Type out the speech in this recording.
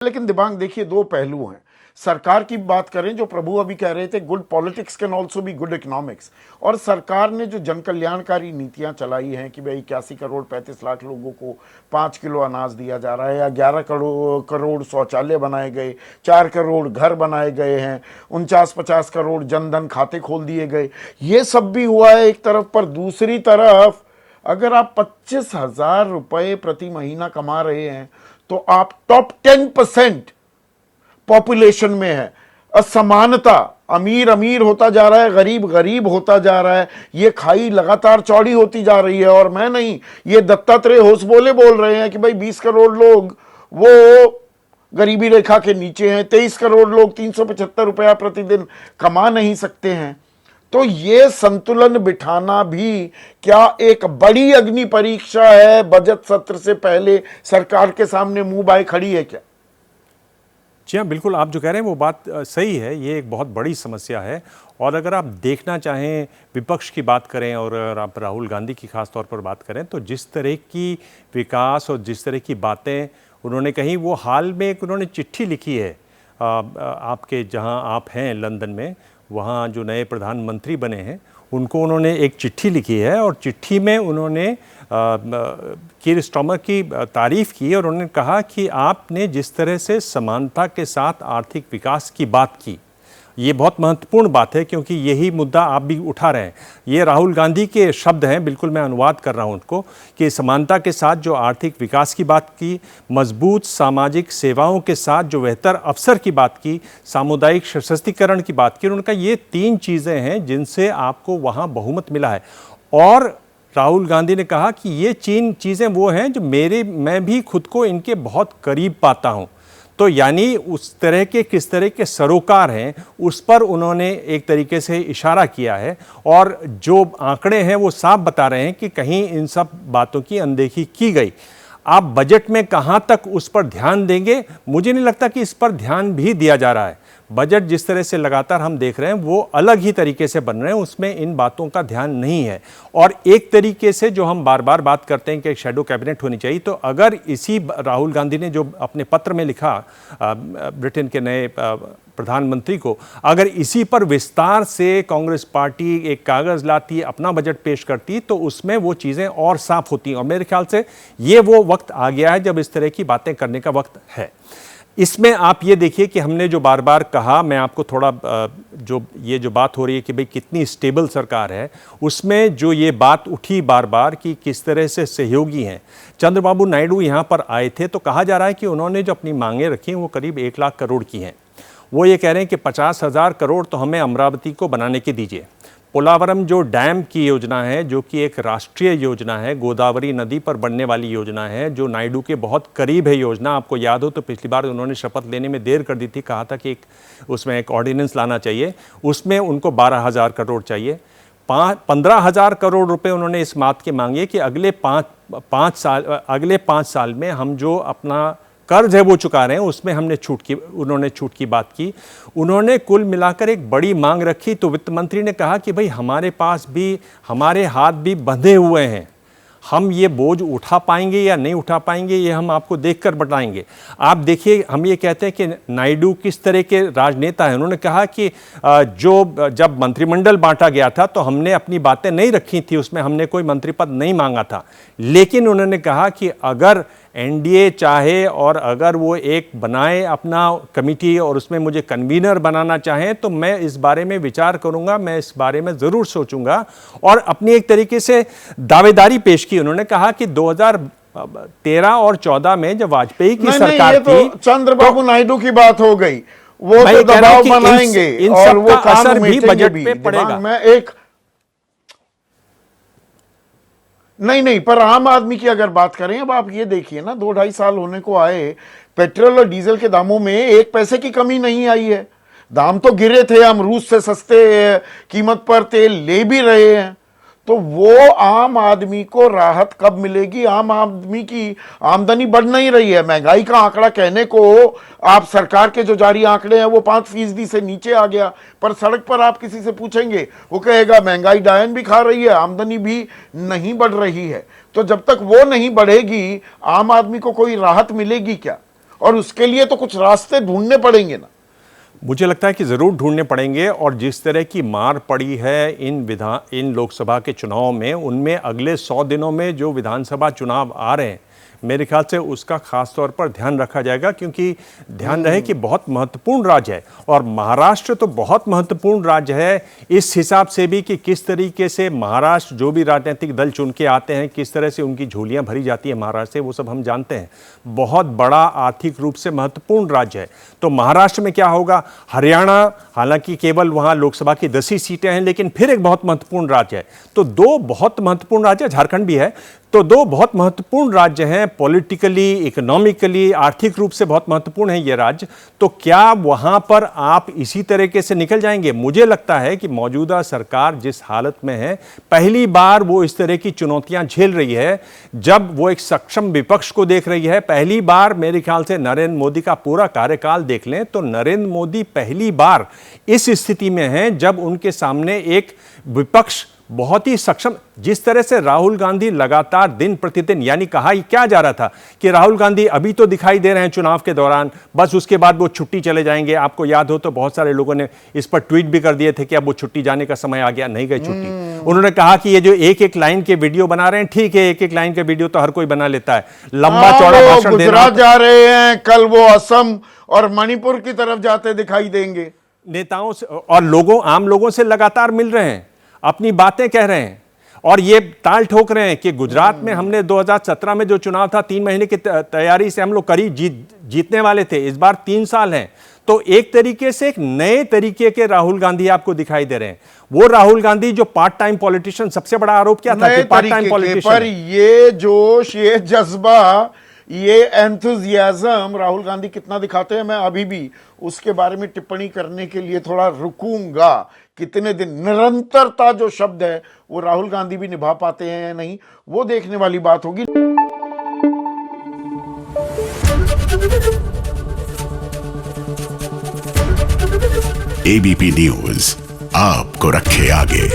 लेकिन दिबांग देखिए, दो पहलू हैं। सरकार की बात करें, जो प्रभु अभी कह रहे थे, good politics can also be good economics. और सरकार ने जो जन कल्याणकारी नीतियां चलाई हैं कि भाई 81 करोड़ 35 लाख लोगों को 5 किलो अनाज दिया जा रहा है, या 11 करोड़ शौचालय बनाए गए, 4 करोड़ घर बनाए गए हैं, 49-50 करोड़ जनधन खाते खोल दिए गए, ये सब भी हुआ है एक तरफ। पर दूसरी तरफ अगर आप 25,000 रुपए प्रति महीना कमा रहे हैं तो आप टॉप 10% पॉपुलेशन में है। असमानता, अमीर अमीर होता जा रहा है, गरीब गरीब होता जा रहा है, ये खाई लगातार चौड़ी होती जा रही है। और मैं नहीं, ये दत्तात्रेय होसबोले बोल रहे हैं कि भाई 20 करोड़ लोग वो गरीबी रेखा के नीचे हैं, 23 करोड़ लोग 375 रुपया प्रतिदिन कमा नहीं सकते हैं। तो ये संतुलन बिठाना भी क्या एक बड़ी अग्नि परीक्षा है? बजट सत्र से पहले सरकार के सामने मुंह बाए खड़ी है क्या? जी हाँ, बिल्कुल आप जो कह रहे हैं वो बात सही है। ये एक बहुत बड़ी समस्या है। और अगर आप देखना चाहें, विपक्ष की बात करें और अगर आप राहुल गांधी की खास तौर पर बात करें, तो जिस तरह की विकास और जिस तरह की बातें उन्होंने कही, वो हाल में एक उन्होंने चिट्ठी लिखी है आपके जहां आप हैं लंदन में, वहाँ जो नए प्रधानमंत्री बने हैं उनको उन्होंने एक चिट्ठी लिखी है। और चिट्ठी में उन्होंने कीर स्टार्मर की तारीफ़ की और उन्होंने कहा कि आपने जिस तरह से समानता के साथ आर्थिक विकास की बात की, ये बहुत महत्वपूर्ण बात है, क्योंकि यही मुद्दा आप भी उठा रहे हैं। ये राहुल गांधी के शब्द हैं, बिल्कुल मैं अनुवाद कर रहा हूं उनको, कि समानता के साथ जो आर्थिक विकास की बात की, मजबूत सामाजिक सेवाओं के साथ जो बेहतर अवसर की बात की, सामुदायिक सशक्तिकरण की बात की। उनका ये 3 चीज़ें हैं जिनसे आपको वहाँ बहुमत मिला है। और राहुल गांधी ने कहा कि ये 3 चीज़ें वो हैं जो मैं भी खुद को इनके बहुत करीब पाता हूँ। तो यानी उस तरह के किस तरह के सरोकार हैं उस पर उन्होंने एक तरीके से इशारा किया है। और जो आंकड़े हैं वो साफ बता रहे हैं कि कहीं इन सब बातों की अनदेखी की गई। आप बजट में कहाँ तक उस पर ध्यान देंगे? मुझे नहीं लगता कि इस पर ध्यान भी दिया जा रहा है। बजट जिस तरह से लगातार हम देख रहे हैं वो अलग ही तरीके से बन रहे हैं, उसमें इन बातों का ध्यान नहीं है। और एक तरीके से जो हम बार बार बात करते हैं कि एक शैडो कैबिनेट होनी चाहिए, तो अगर इसी राहुल गांधी ने जो अपने पत्र में लिखा ब्रिटेन के नए प्रधानमंत्री को, अगर इसी पर विस्तार से कांग्रेस पार्टी एक कागज़ लाती, अपना बजट पेश करती, तो उसमें वो चीज़ें और साफ होती। और मेरे ख्याल से ये वो वक्त आ गया है जब इस तरह की बातें करने का वक्त है। इसमें आप ये देखिए कि हमने जो बार बार कहा, मैं आपको थोड़ा जो बात हो रही है कि भाई कितनी स्टेबल सरकार है, उसमें जो ये बात उठी बार बार कि किस तरह से सहयोगी हैं। चंद्रबाबू नायडू यहाँ पर आए थे तो कहा जा रहा है कि उन्होंने जो अपनी मांगें रखी वो करीब 1 लाख करोड़ की हैं। वो ये कह रहे हैं कि 50,000 करोड़ तो हमें अमरावती को बनाने के दीजिए। पोलावरम जो डैम की योजना है, जो कि एक राष्ट्रीय योजना है, गोदावरी नदी पर बनने वाली योजना है, जो नायडू के बहुत करीब है योजना। आपको याद हो तो पिछली बार उन्होंने शपथ लेने में देर कर दी थी, कहा था कि उसमें एक ऑर्डिनेंस लाना चाहिए, उसमें उनको 12,000 करोड़ चाहिए। 15,000 करोड़ रुपए उन्होंने इस बात के मांगे कि अगले 5 साल में हम जो अपना कर्ज है वो चुका रहे हैं, उसमें उन्होंने छूट की बात की। उन्होंने कुल मिलाकर एक बड़ी मांग रखी। तो वित्त मंत्री ने कहा कि भाई हमारे पास भी, हमारे हाथ भी बंधे हुए हैं, हम ये बोझ उठा पाएंगे या नहीं उठा पाएंगे ये हम आपको देखकर बताएंगे। आप देखिए, हम ये कहते हैं कि नायडू किस तरह के राजनेता हैं। उन्होंने कहा कि जब मंत्रिमंडल बांटा गया था तो हमने अपनी बातें नहीं रखी थी, उसमें हमने कोई मंत्री पद नहीं मांगा था। लेकिन उन्होंने कहा कि अगर एनडीए चाहे और अगर वो एक बनाए अपना कमिटी और उसमें मुझे कन्वीनर बनाना चाहें तो मैं इस बारे में विचार करूंगा, मैं इस बारे में ज़रूर सोचूंगा। और अपनी एक तरीके से दावेदारी पेश की। उन्होंने कहा कि 2013 और 14 में जब वाजपेयी की सरकार थी, तो चंद्रबाबू नायडू की बात हो गई, वो तो दबाव बनाएंगे और वो असर भी बजट पे पड़ेगा। मैं एक नहीं, पर आम आदमी की अगर बात करें, अब आप ये देखिए ना, 2-2.5 साल होने को आए, पेट्रोल और डीजल के दामों में 1 पैसे की कमी नहीं आई है। दाम तो गिरे थे, हम रूस से सस्ते कीमत पर तेल ले भी रहे हैं। तो वो आम आदमी को राहत कब मिलेगी? आम आदमी की आमदनी बढ़ नहीं रही है। महंगाई का आंकड़ा कहने को आप सरकार के जो जारी आंकड़े हैं वो 5% से नीचे आ गया, पर सड़क पर आप किसी से पूछेंगे वो कहेगा महंगाई डायन भी खा रही है, आमदनी भी नहीं बढ़ रही है। तो जब तक वो नहीं बढ़ेगी आम आदमी को कोई राहत मिलेगी क्या? और उसके लिए तो कुछ रास्ते ढूंढने पड़ेंगे ना। मुझे लगता है कि ज़रूर ढूंढने पड़ेंगे, और जिस तरह की मार पड़ी है इन लोकसभा के चुनाव में, उनमें अगले 100 दिनों में जो विधानसभा चुनाव आ रहे हैं, मेरे ख्याल से उसका खास तौर पर ध्यान रखा जाएगा, क्योंकि ध्यान रहे कि बहुत महत्वपूर्ण राज्य है, और महाराष्ट्र तो बहुत महत्वपूर्ण राज्य है इस हिसाब से भी कि किस तरीके से महाराष्ट्र जो भी राजनीतिक दल चुन के आते हैं, किस तरह से उनकी झोलियां भरी जाती है महाराष्ट्र से, वो सब हम जानते हैं। बहुत बड़ा आर्थिक रूप से महत्वपूर्ण राज्य है। तो महाराष्ट्र में क्या होगा? हरियाणा, हालांकि केवल वहां लोकसभा की 10 ही सीटें हैं, लेकिन फिर एक बहुत महत्वपूर्ण राज्य है। तो दो बहुत महत्वपूर्ण राज्य, झारखंड भी है, तो दो बहुत महत्वपूर्ण राज्य हैं, पॉलिटिकली, इकोनॉमिकली, आर्थिक रूप से बहुत महत्वपूर्ण है ये राज्य। तो क्या वहां पर आप इसी तरीके से निकल जाएंगे? मुझे लगता है कि मौजूदा सरकार जिस हालत में है, पहली बार वो इस तरह की चुनौतियां झेल रही है, जब वो एक सक्षम विपक्ष को देख रही है। पहली बार मेरे ख्याल से नरेंद्र मोदी का पूरा कार्यकाल देख लें तो नरेंद्र मोदी पहली बार इस स्थिति में हैं जब उनके सामने एक विपक्ष बहुत ही सक्षम, जिस तरह से राहुल गांधी लगातार दिन प्रतिदिन, यानी कहा क्या जा रहा था कि राहुल गांधी अभी तो दिखाई दे रहे हैं चुनाव के दौरान, बस उसके बाद वो छुट्टी चले जाएंगे। आपको याद हो तो बहुत सारे लोगों ने इस पर ट्वीट भी कर दिए थे कि अब वो छुट्टी जाने का समय आ गया, नहीं गए छुट्टी। उन्होंने कहा कि ये जो एक एक लाइन के वीडियो बना रहे हैं, ठीक है, एक एक लाइन के वीडियो तो हर कोई बना लेता है, लंबा चौड़ा भाषण देना। गुजरात जा रहे हैं, कल वो असम और मणिपुर की तरफ जाते दिखाई देंगे। नेताओं से और आम लोगों से लगातार मिल रहे हैं, अपनी बातें कह रहे हैं, और ये ताल ठोक रहे हैं कि गुजरात में हमने 2017 में जो चुनाव था, 3 महीने की तैयारी से हम लोग करीब जीतने वाले थे, इस बार 3 साल हैं। तो एक तरीके से एक नए तरीके के राहुल गांधी आपको दिखाई दे रहे हैं। वो राहुल गांधी जो पार्ट टाइम पॉलिटिशियन, सबसे बड़ा आरोप क्या था कि पार्ट टाइम पॉलिटिशियन, पर ये जोश, ये जज्बा, ये एंथुजियाज्म राहुल गांधी कितना दिखाते हैं, मैं अभी भी उसके बारे में टिप्पणी करने के लिए थोड़ा रुकूंगा। कितने दिन निरंतरता जो शब्द है वो राहुल गांधी भी निभा पाते हैं या नहीं, वो देखने वाली बात होगी। एबीपी न्यूज आपको रखे आगे।